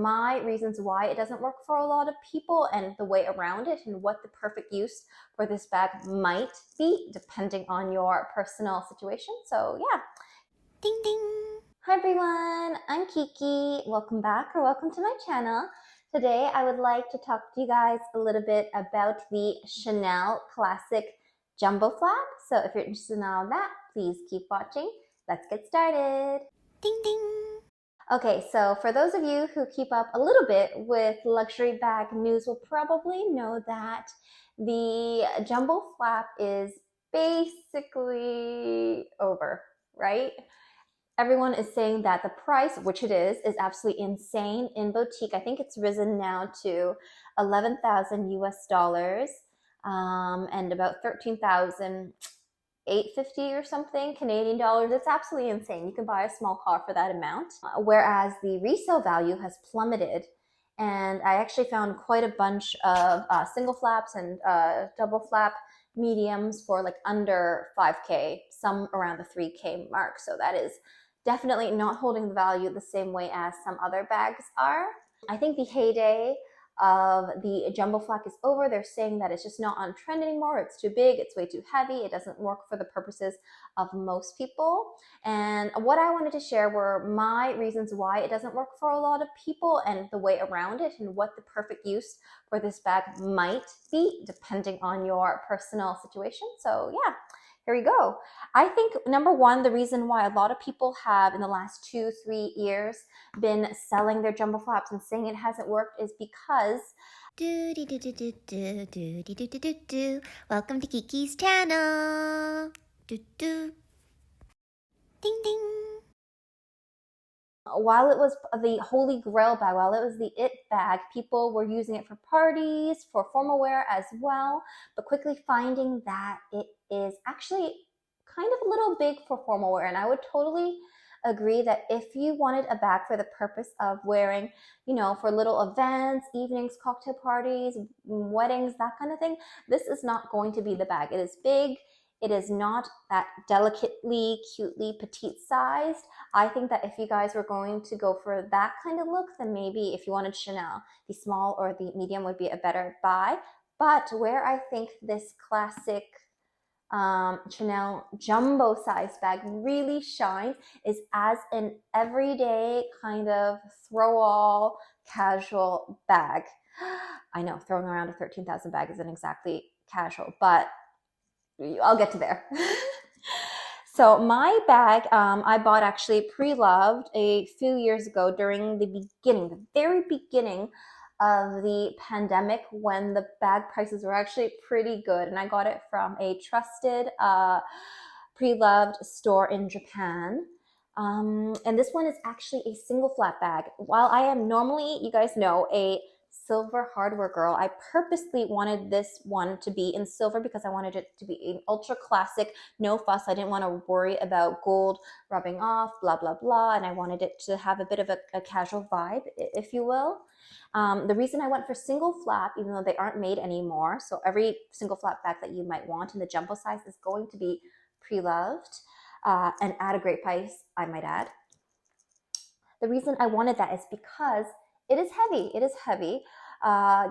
my reasons why it doesn't work for a lot of people and the way around it and what the perfect use for this bag might be depending on your personal situation. So yeah, ding ding. Hi everyone, I'm Kiki. Welcome back or welcome to my channel. Today I would like to talk to you guys a little bit about the Chanel Classic Jumbo Flap. So if you're interested in all that, please keep watching. Let's get started. Ding ding. Okay, so for those of you who keep up a little bit with luxury bag news will probably know that the Jumbo Flap is basically over, right? Everyone is saying that the price, which it is absolutely insane in boutique. I think it's risen now to 11,000 US dollars and about 13,850 or something Canadian dollars. It's absolutely insane. You can buy a small car for that amount, whereas the resale value has plummeted. And I actually found quite a bunch of single flaps and double flap mediums for like under 5K, some around the 3K mark. So that is definitely not holding the value the same way as some other bags are. I think the heyday of the jumbo flap is over. They're saying that it's just not on trend anymore. It's too big, it's way too heavy, it doesn't work for the purposes of most people. And what I wanted to share were my reasons why it doesn't work for a lot of people and the way around it and what the perfect use for this bag might be depending on your personal situation. So yeah, here we go. I think number one, the reason why a lot of people have in the last 2-3 years been selling their jumbo flaps and saying it hasn't worked is because welcome to Kiki's channel. Ding ding. While it was the holy grail bag, while it was the it bag, people were using it for parties, for formal wear as well, but quickly finding that it is actually kind of a little big for formal wear. And I would totally agree that if you wanted a bag for the purpose of wearing, you know, for little events, evenings, cocktail parties, weddings, that kind of thing, this is not going to be the bag. It is big. It is not that delicately, cutely petite sized. I think that if you guys were going to go for that kind of look, then maybe if you wanted Chanel, the small or the medium would be a better buy. But where I think this classic Chanel jumbo size bag really shines is as an everyday kind of throw all casual bag. I know throwing around a 13,000 bag isn't exactly casual, but I'll get to there. So my bag, I bought actually pre-loved a few years ago during the very beginning of the pandemic when the bag prices were actually pretty good. And I got it from a trusted pre-loved store in Japan. And this one is actually a single flat bag. While I am normally, you guys know, a silver hardware girl, I purposely wanted this one to be in silver because I wanted it to be an ultra classic, no fuss. I didn't want to worry about gold rubbing off, blah, blah, blah. And I wanted it to have a bit of a casual vibe, if you will. The reason I went for single flap, even though they aren't made anymore, so every single flap bag that you might want in the jumbo size is going to be pre-loved and at a great price, I might add. The reason I wanted that is because it is heavy. It is heavy,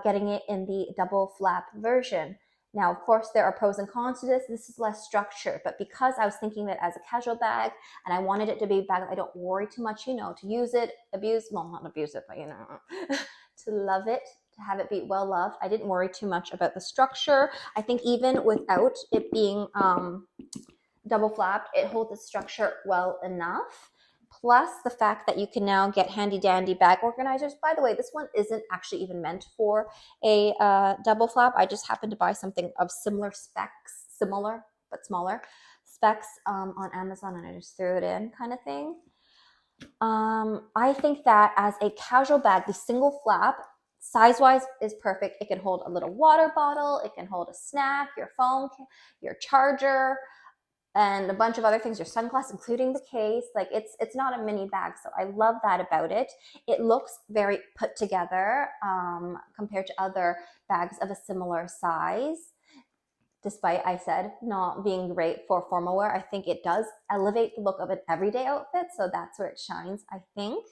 getting it in the double flap version. Now, of course, there are pros and cons to this. This is less structured, but because I was thinking that as a casual bag and I wanted it to be a bag that I don't worry too much, you know, to use it, abuse, well, not abuse it, but you know, to love it, to have it be well loved. I didn't worry too much about the structure. I think even without it being double flapped, it holds the structure well enough. Plus the fact that you can now get handy dandy bag organizers. By the way, this one isn't actually even meant for a double flap. I just happened to buy something of similar specs, similar but smaller specs on Amazon, and I just threw it in kind of thing. I think that as a casual bag, the single flap size-wise is perfect. It can hold a little water bottle, it can hold a snack, your phone, your charger, and a bunch of other things, your sunglasses, including the case. Like it's not a mini bag, so I love that about it. It looks very put together compared to other bags of a similar size. Despite, I said, not being great for formal wear, I think it does elevate the look of an everyday outfit, so that's where it shines, I think.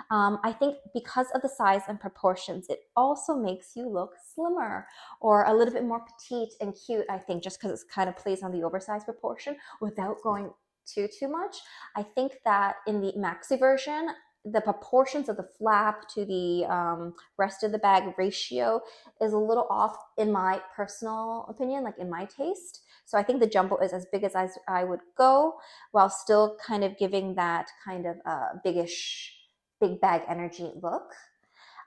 I think because of the size and proportions, it also makes you look slimmer or a little bit more petite and cute, I think, just because it kind of plays on the oversized proportion without going too much. I think that in the maxi version, the proportions of the flap to the rest of the bag ratio is a little off in my personal opinion, like in my taste. So I think the jumbo is as big as I would go, while still kind of giving that kind of biggish, big bag energy look.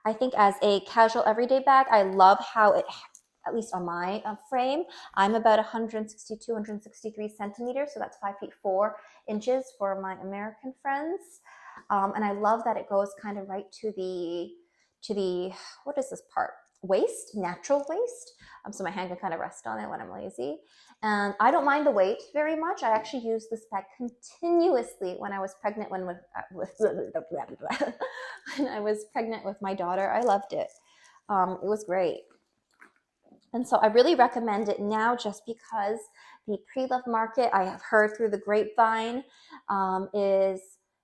I think as a casual everyday bag, I love how it, at least on my frame, I'm about 162, 163 centimeters, so that's 5 feet 4 inches for my American friends. And I love that it goes kind of right to the what is this part? Waist, natural waist. So my hand can kind of rest on it when I'm lazy. And I don't mind the weight very much. I actually used this bag continuously when I was pregnant. When I was pregnant with my daughter, I loved it. It was great. And so I really recommend it now, just because the pre-love market, I have heard through the grapevine, is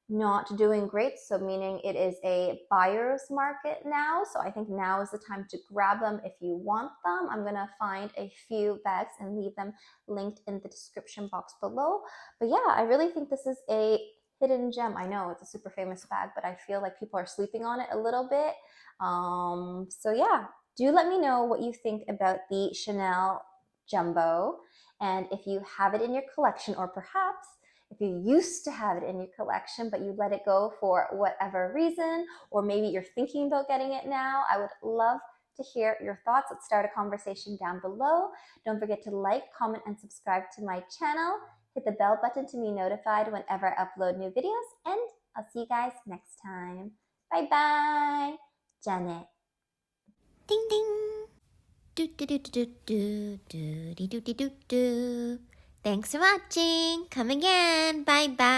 not doing great. So meaning it is a buyer's market now. So I think now is the time to grab them if you want them. I'm going to find a few bags and leave them linked in the description box below. But yeah, I really think this is a hidden gem. I know it's a super famous bag, but I feel like people are sleeping on it a little bit. So yeah, do let me know what you think about the Chanel Jumbo, and if you have it in your collection, or perhaps if you used to have it in your collection but you let it go for whatever reason, or maybe you're thinking about getting it now. I would love to hear your thoughts. Let's start a conversation down below. Don't forget to like, comment, and subscribe to my channel. Hit the bell button to be notified whenever I upload new videos, and I'll see you guys next time. Bye bye. Janet. Ding ding. Do do do do do do do do do do do. Thanks for watching. Come again. Bye bye.